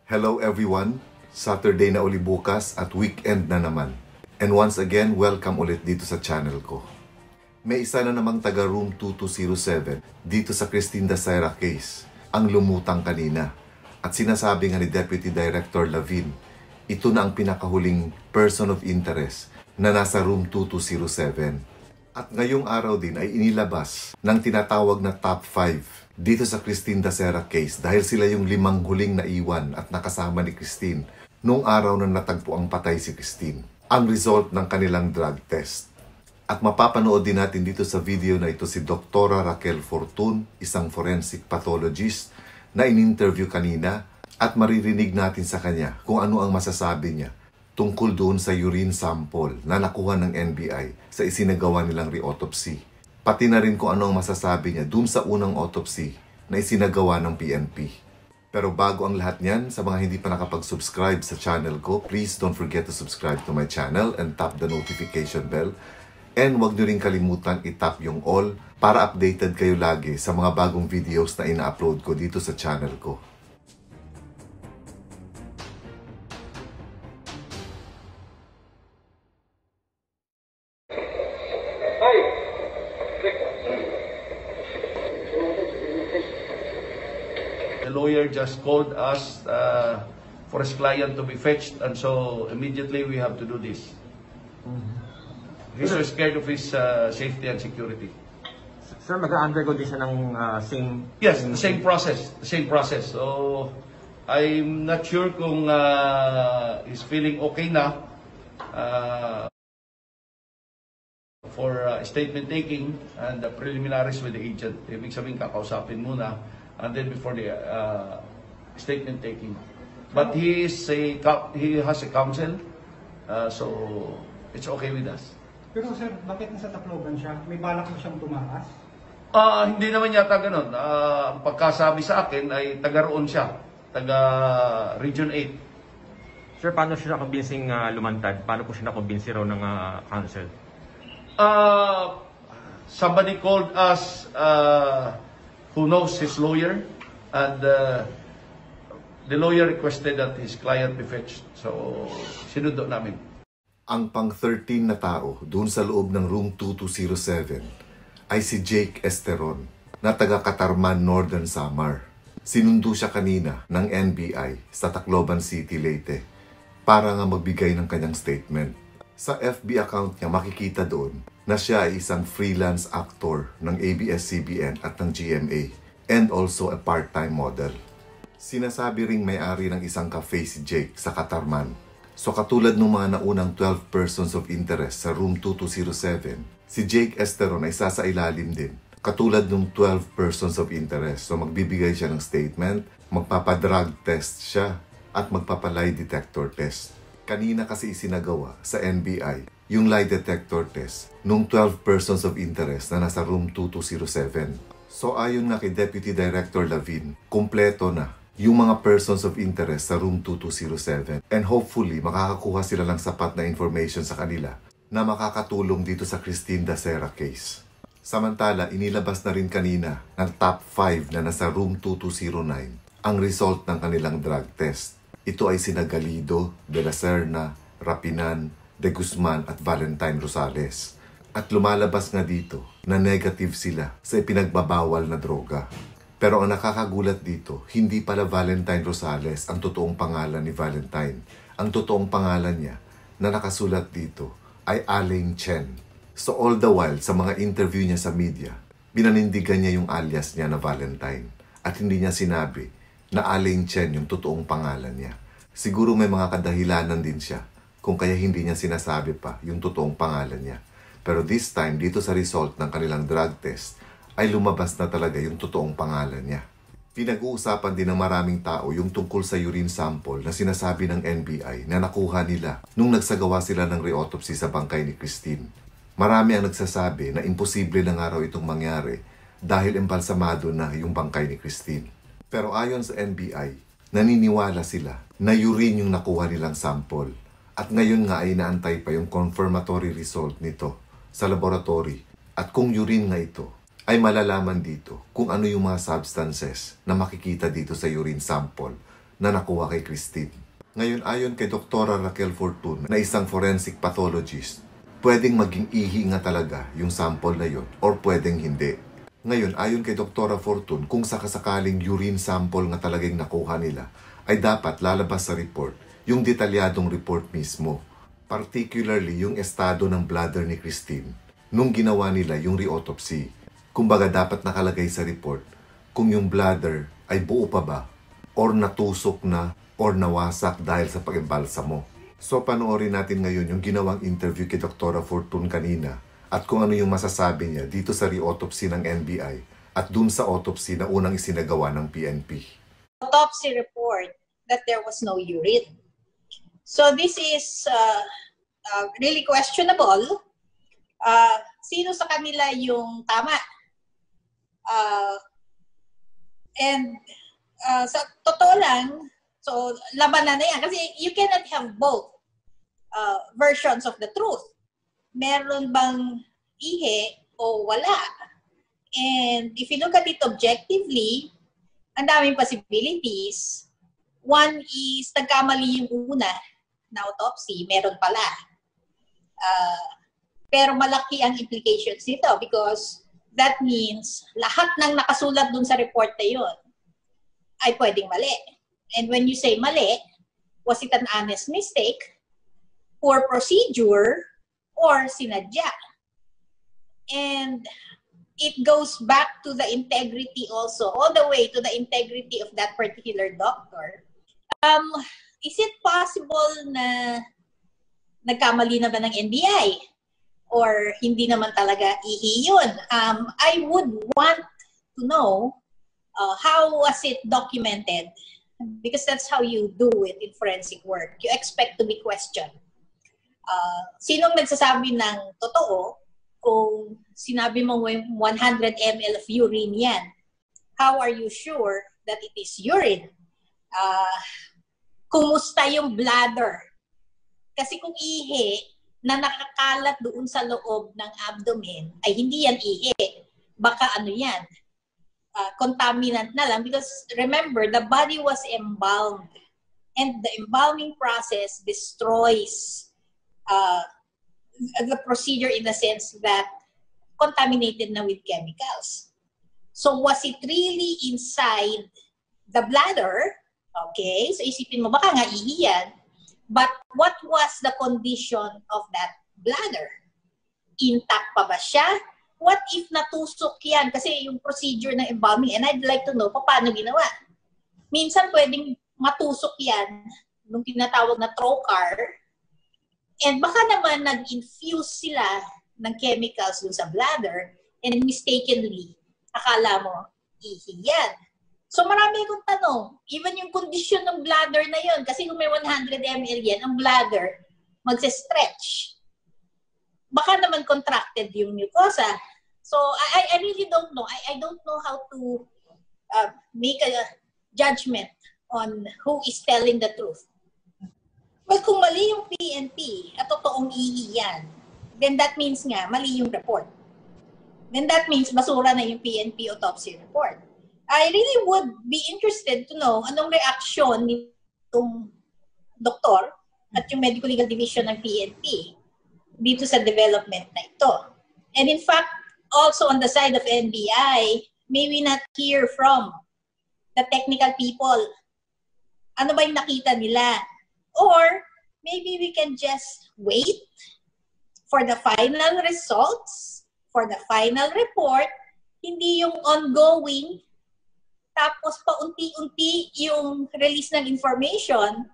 Hello everyone! Saturday na uli bukas at weekend na naman. And once again, welcome ulit dito sa channel ko. May isa na namang taga Room 2207 dito sa Christine Dacera case ang lumutang kanina. At sinasabi nga ni Deputy Director Lavin, ito na ang pinakahuling person of interest na nasa Room 2207. At ngayong araw din ay inilabas ng tinatawag na Top 5 dito sa Christine Dacera case dahil sila yung 5 huling naiwan at nakasama ni Christine noong araw na natagpo ang patay si Christine. Ang result ng kanilang drug test. At mapapanood din natin dito sa video na ito si Dr. Raquel Fortun, isang forensic pathologist na in-interview kanina at maririnig natin sa kanya kung ano ang masasabi niya tungkol doon sa urine sample na nakuha ng NBI sa isinagawa nilang re-autopsy. Pati na rin kung ano ang masasabi niya doon sa unang autopsy na isinagawa ng PNP. Pero bago ang lahat niyan, sa mga hindi pa nakapag-subscribe sa channel ko, please don't forget to subscribe to my channel and tap the notification bell. And huwag niyo rin kalimutan i-tap yung all para updated kayo lagi sa mga bagong videos na ina-upload ko dito sa channel ko. The lawyer just called us for his client to be fetched, and so immediately we have to do this. He's so scared of his safety and security. Sir, mag-undergo din siya ng same... Yes, the same process. The same process. So, I'm not sure kung he's feeling okay na for statement taking and the preliminaries with the agent. Ibig sabihin, kakausapin muna and then before the statement taking. But he has a counsel, so it's okay with us. Pero sir, bakit nasa Tacloban siya? May balak mo siyang tumakas? Hindi naman yata ganun. Pagkasabi sa akin ay taga roon siya, taga Region 8. Sir, paano siya nakubinsing lumantad? Paano po siya nakumbinsi raw ng counsel? Somebody called us who knows his lawyer, and the lawyer requested that his client be fetched. So, sinundo namin. Ang pang-13 na tao doon sa loob ng Room 2207 ay si Jake Esteron na taga Catarman, Northern Samar. Sinundo siya kanina ng NBI sa Tacloban City, Leyte para nga magbigay ng kanyang statement. Sa FB account niya makikita doon na siya ay isang freelance actor ng ABS-CBN at ng GMA and also a part-time model. Sinasabi ring may-ari ng isang cafe si Jake sa Catarman. So katulad ng mga naunang 12 persons of interest sa Room 2207, si Jake Esteron ay sasailalim din. Katulad ng 12 persons of interest. So magbibigay siya ng statement, magpapadrug test siya, at magpapalay detector test. Kanina kasi isinagawa sa NBI yung lie detector test nung 12 persons of interest na nasa Room 2207. So ayon na kay Deputy Director Lavin, kumpleto na yung mga persons of interest sa Room 2207 and hopefully makakakuha sila ng sapat na information sa kanila na makakatulong dito sa Christine Dacera case. Samantala, inilabas na rin kanina ng Top 5 na nasa Room 2209 ang result ng kanilang drug test. Ito ay sina Galido, De La Serna, Rapinan, De Guzman at Valentine Rosales. At lumalabas nga dito na negative sila sa ipinagbabawal na droga. Pero ang nakakagulat dito, hindi pala Valentine Rosales ang totoong pangalan ni Valentine. Ang totoong pangalan niya na nakasulat dito ay Alain Chen. So all the while, sa mga interview niya sa media, binanindigan niya yung alias niya na Valentine. At hindi niya sinabi na Alain Chen yung totoong pangalan niya. Siguro may mga kadahilanan din siya kung kaya hindi niya sinasabi pa yung totoong pangalan niya. Pero this time, dito sa result ng kanilang drug test, ay lumabas na talaga yung totoong pangalan niya. Pinag-uusapan din ng maraming tao yung tungkol sa urine sample na sinasabi ng NBI na nakuha nila nung nagsagawa sila ng re-autopsy sa bangkay ni Christine. Marami ang nagsasabi na imposible na nga raw itong mangyari dahil embalsamado na yung bangkay ni Christine. Pero ayon sa NBI, naniniwala sila na urine yung nakuha nilang sample. At ngayon nga ay inaantay pa yung confirmatory result nito sa laboratory. At kung urine nga ito, ay malalaman dito kung ano yung mga substances na makikita dito sa urine sample na nakuha kay Christine. Ngayon, ayon kay Dr. Raquel Fortun, na isang forensic pathologist, pwedeng maging ihi nga talaga yung sample na yon or pwedeng hindi. Ngayon, ayon kay Dr. Fortun, kung sakasakaling urine sample nga talagang nakuha nila, ay dapat lalabas sa report yung detalyadong report mismo. Particularly yung estado ng bladder ni Christine nung ginawa nila yung re-autopsy. Kumbaga dapat nakalagay sa report kung yung bladder ay buo pa ba or natusok na or nawasak dahil sa pag-imbalsa mo. So panoorin natin ngayon yung ginawang interview kay Dr. Fortun kanina at kung ano yung masasabi niya dito sa re-autopsy ng NBI at dun sa autopsy na unang isinagawa ng PNP. Autopsy report that there was no urine. So this is really questionable. Sino sa kanila yung tama? Sa totoo lang, so labanan na yan. Kasi you cannot have both versions of the truth. Meron bang ihi o wala? And if you look at it objectively, ang daming possibilities. One is nagkamali yung una na autopsy, meron pala. Pero malaki ang implications nito because that means lahat ng nakasulat dun sa report na yun ay pwedeng mali. And when you say mali, was it an honest mistake, poor procedure, or sinadya? And it goes back to the integrity also, all the way to the integrity of that particular doctor. Is it possible na nagkamali na ba ng NBI? Or hindi naman talaga ihi yun? I would want to know how was it documented? Because that's how you do it in forensic work. You expect to be questioned. Sinong nagsasabi ng totoo kung sinabi mo 100 ml of urine yan? How are you sure that it is urine? Kumusta yung bladder? Kasi kung ihi na nakakalat doon sa loob ng abdomen, ay hindi yan ihi. Baka ano yan? Contaminant na lang. Because remember, the body was embalmed. And the embalming process destroys the procedure in the sense that contaminated na with chemicals. So was it really inside the bladder? Okay, so isipin mo, baka nga ihi yan. But what was the condition of that bladder? Intact pa ba siya? What if natusok yan? Kasi yung procedure ng embalming, and I'd like to know paano ginawa. Minsan pwedeng matusok yan nung tinatawag na trocar, and baka naman nag-infuse sila ng chemicals dun sa bladder, and mistakenly, akala mo, ihi yan. So marami akong tanong, even yung condition ng bladder na yun, kasi kung may 100 ml yan, ang bladder magse-stretch. Baka naman contracted yung mucosa. So I really don't know. I don't know how to make a judgment on who is telling the truth. Well, kung mali yung PNP at totoong ihi yan, then that means nga mali yung report. Then that means basura na yung PNP autopsy report. I really would be interested to know anong reaksyon nitong doktor at yung Medical Legal Division ng PNP dito sa development na ito. And in fact, also on the side of NBI, may we not hear from the technical people? Ano ba yung nakita nila? Or maybe we can just wait for the final results, for the final report, hindi yung ongoing, tapos paunti-unti yung release ng information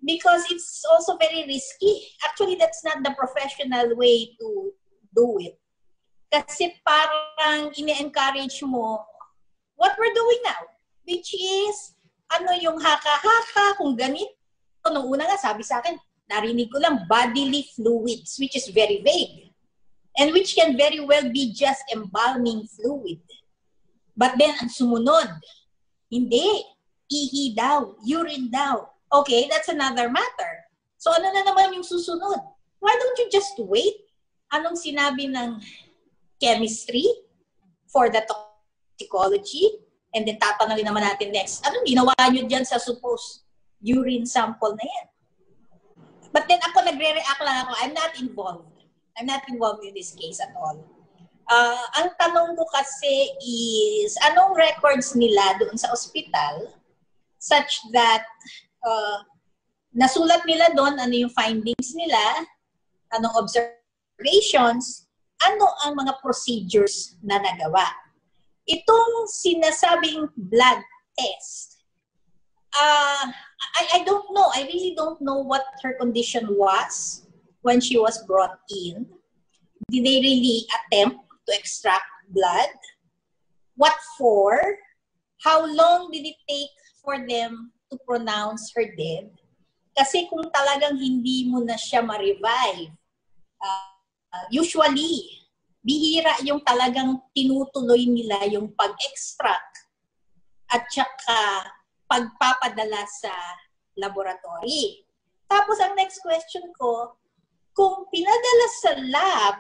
because it's also very risky. Actually, that's not the professional way to do it. Kasi parang ini-encourage mo what we're doing now, which is ano yung haka-haka, kung ganito. Noong una nga, sabi sa akin, narinig ko lang bodily fluids, which is very vague. And which can very well be just embalming fluid. But then, ang sumunod, hindi. Ihi daw. Urine daw. Okay, that's another matter. So ano na naman yung susunod? Why don't you just wait? Anong sinabi ng chemistry for the toxicology? And then tatanungin naman natin next, anong ginawa nyo dyan sa supposed urine sample na yan. But then ako nagre-react lang ako, I'm not involved. I'm not involved in this case at all. Ang tanong ko kasi is, anong records nila doon sa ospital such that nasulat nila doon ano yung findings nila, anong observations, ano ang mga procedures na nagawa. Itong sinasabing blood test, I don't know. I really don't know what her condition was when she was brought in. Did they really attempt to extract blood? What for? How long did it take for them to pronounce her dead? Kasi kung talagang hindi mo na siya ma-revive, usually, bihira yung talagang tinutuloy nila yung pag-extract at saka pagpapadala sa laboratory. Tapos ang next question ko, kung pinadala sa lab,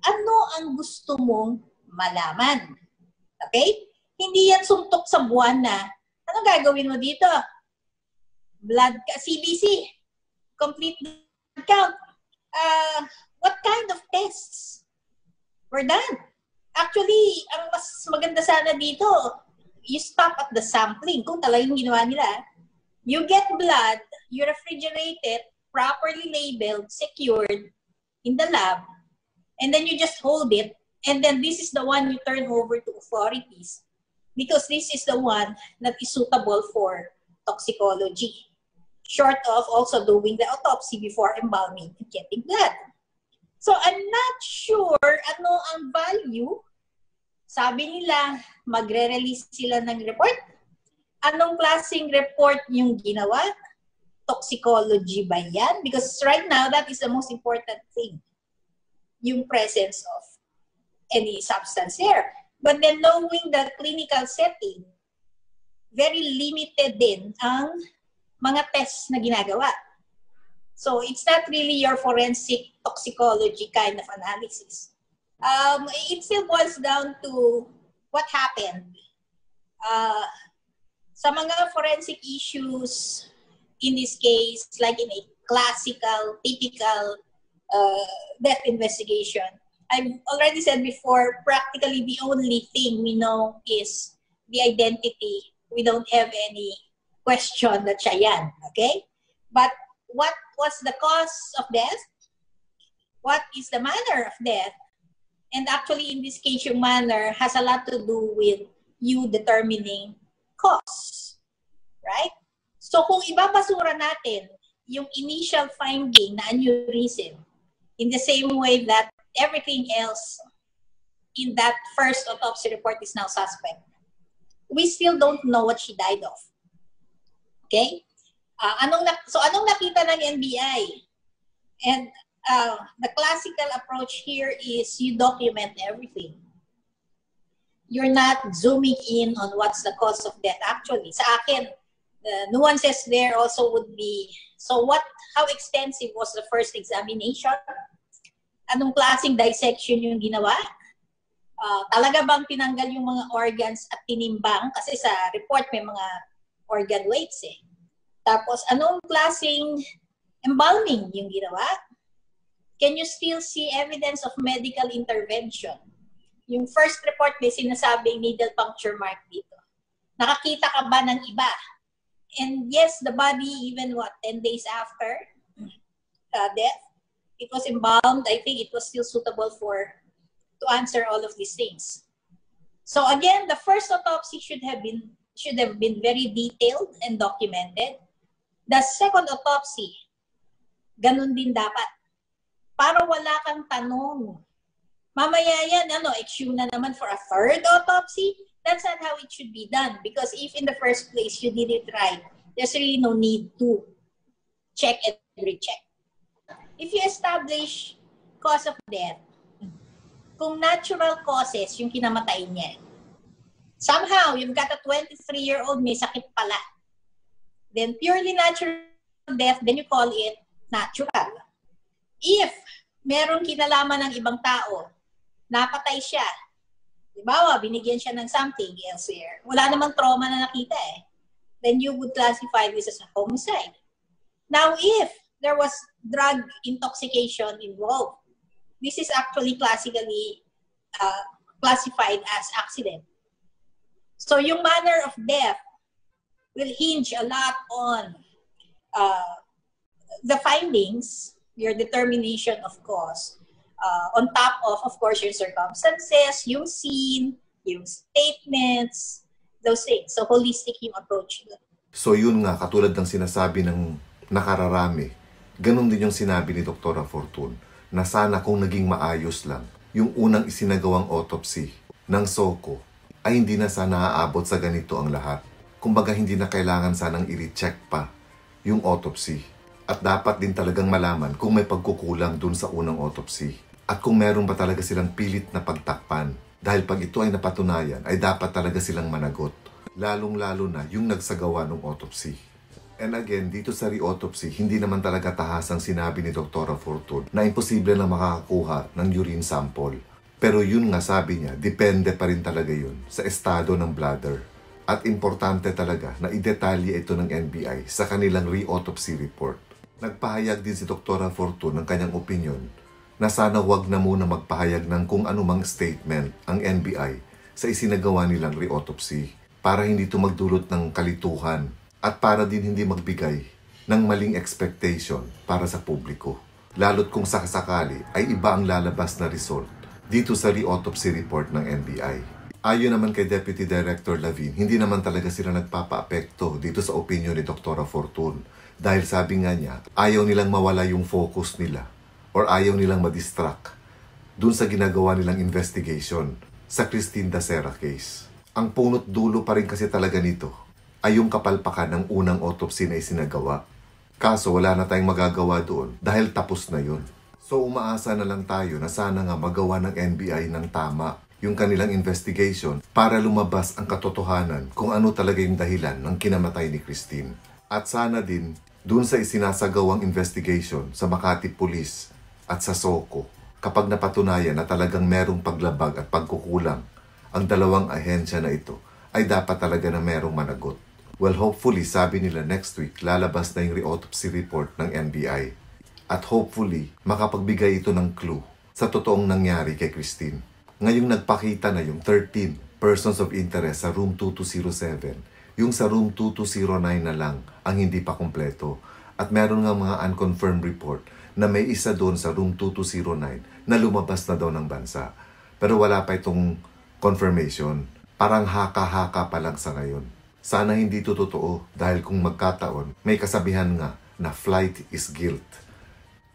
ano ang gusto mong malaman? Okay? Hindi yan suntok sa buwan na, anong gagawin mo dito? Blood, CBC, complete blood count. What kind of tests were done? Actually, ang mas maganda sana dito, you stop at the sampling. Kung talagang ginawa nila, you get blood, you refrigerate it, properly labeled, secured in the lab, and then you just hold it, and then this is the one you turn over to authorities because this is the one that is suitable for toxicology. Short of also doing the autopsy before embalming and getting blood. So I'm not sure ano ang value. Sabi nila, magre-release sila ng report. Anong klaseng report yung ginawa? Toxicology ba yan? Because right now, that is the most important thing. Yung presence of any substance there. But then knowing the clinical setting, very limited din ang mga tests na ginagawa. So it's not really your forensic toxicology kind of analysis. It still boils down to what happened. Sa mga forensic issues, in this case, like in a classical, typical death investigation, I've already said before, practically the only thing we know is the identity. We don't have any question that siya yan, okay? But what was the cause of death? What is the manner of death? And actually, in this case, yung manner has a lot to do with you determining cause, right? So kung ibabasura natin yung initial finding na aneurysm in the same way that everything else in that first autopsy report is now suspect, we still don't know what she died of. Okay? Anong nakita ng NBI? And the classical approach here is you document everything. You're not zooming in on what's the cause of death. Actually, sa akin, the nuances there also would be, so how extensive was the first examination? Anong klaseng dissection yung ginawa? Talaga bang tinanggal yung mga organs at tinimbang? Kasi sa report may mga organ weights eh. Tapos, anong klaseng embalming yung ginawa? Can you still see evidence of medical intervention? Yung first report may sinasabing needle puncture mark dito. Nakakita ka ba ng iba? And yes, the body, even 10 days after death, it was embalmed. I think it was still suitable to answer all of these things. So again, the first autopsy should have been very detailed and documented. The second autopsy, ganun din dapat. Para wala kang tanong. Mamaya yan, exhume na naman for a third autopsy. That's not how it should be done. Because if in the first place you did it right, there's really no need to check and recheck. If you establish cause of death, kung natural causes yung kinamatay niya, somehow you've got a 23-year-old may sakit pala. Then purely natural death, then you call it natural. If meron kinalaman ng ibang tao, napatay siya, halimbawa, binigyan siya ng something elsewhere, wala namang trauma na nakita then you would classify this as a homicide. Now, if there was drug intoxication involved, this is actually classically classified as accident. So yung manner of death will hinge a lot on the findings, your determination of cause, on top of course, your circumstances, yung scene, yung statements, those things. So, holistic yung approach. So yun nga, katulad ng sinasabi ng nakararami, ganun din yung sinabi ni Dr. Fortun, na sana kung naging maayos lang, yung unang isinagawang autopsy ng SOCO, ay hindi na sana aabot sa ganito ang lahat. Kumbaga hindi na kailangan sanang i-recheck pa yung autopsy. At dapat din talagang malaman kung may pagkukulang dun sa unang autopsy. At kung meron ba talaga silang pilit na pagtakpan. Dahil pag ito ay napatunayan, ay dapat talaga silang managot. Lalong-lalo na yung nagsagawa ng autopsy. And again, dito sa re-autopsy, hindi naman talaga tahasang sinabi ni Dr. Fortun na imposible na makakakuha ng urine sample. Pero yun nga sabi niya, depende pa rin talaga yun sa estado ng bladder. At importante talaga na idetalye ito ng NBI sa kanilang re-autopsy report. Nagpahayag din si Dr. Fortun ng kanyang opinion na sana wag na muna magpahayag ng kung anumang statement ang NBI sa isinagawa nilang re-autopsy para hindi ito magdulot ng kalituhan at para din hindi magbigay ng maling expectation para sa publiko. Lalo't kung sakasakali ay iba ang lalabas na result dito sa re-autopsy report ng NBI. Ayon naman kay Deputy Director Lavin, hindi naman talaga sila nagpapa-apekto dito sa opinion ni Dr. Fortun dahil sabi nga niya, ayaw nilang mawala yung focus nila or ayaw nilang madistract dun sa ginagawa nilang investigation sa Christine Dacera case. Ang punot dulo pa rin kasi talaga nito ay yung kapalpakan ng unang autopsy na isinagawa. Kaso wala na tayong magagawa doon dahil tapos na yun. So umaasa na lang tayo na sana nga magawa ng NBI ng tama yung kanilang investigation para lumabas ang katotohanan kung ano talaga yung dahilan ng kinamatay ni Christine. At sana din dun sa isinasagawang investigation sa Makati Police at sa SOCO, kapag napatunayan na talagang merong paglabag at pagkukulang ang dalawang ahensya na ito, ay dapat talaga na merong managot. Well, hopefully, sabi nila next week, lalabas na yung re-autopsy report ng NBI. At hopefully, makapagbigay ito ng clue sa totoong nangyari kay Christine. Ngayong nagpakita na yung 13 persons of interest sa room 2207, yung sa room 2209 na lang ang hindi pa kumpleto. At meron nga mga unconfirmed report na may isa doon sa room 2209 na lumabas na daw ng bansa. Pero wala pa itong confirmation. Parang haka-haka pa lang sa ngayon. Sana hindi ito totoo dahil kung magkataon, may kasabihan nga na flight is guilt.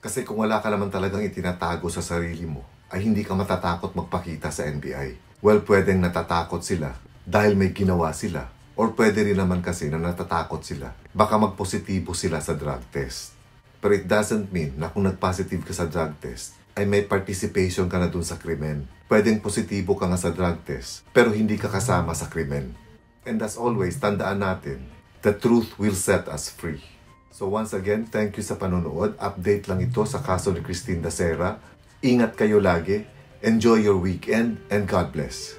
Kasi kung wala ka naman talagang itinatago sa sarili mo, ay hindi ka matatakot magpakita sa NBI. Well, pwedeng natatakot sila dahil may ginawa sila. Or pwede rin naman kasi na natatakot sila. Baka magpositibo sila sa drug test. But it doesn't mean na kung nag-positive ka sa drug test, ay may participation ka na dun sa krimen. Pwedeng positibo ka nga sa drug test, pero hindi ka kasama sa krimen. And as always, tandaan natin, the truth will set us free. So once again, thank you sa panonood. Update lang ito sa kaso ni Christine Dacera. Ingat kayo lagi. Enjoy your weekend and God bless.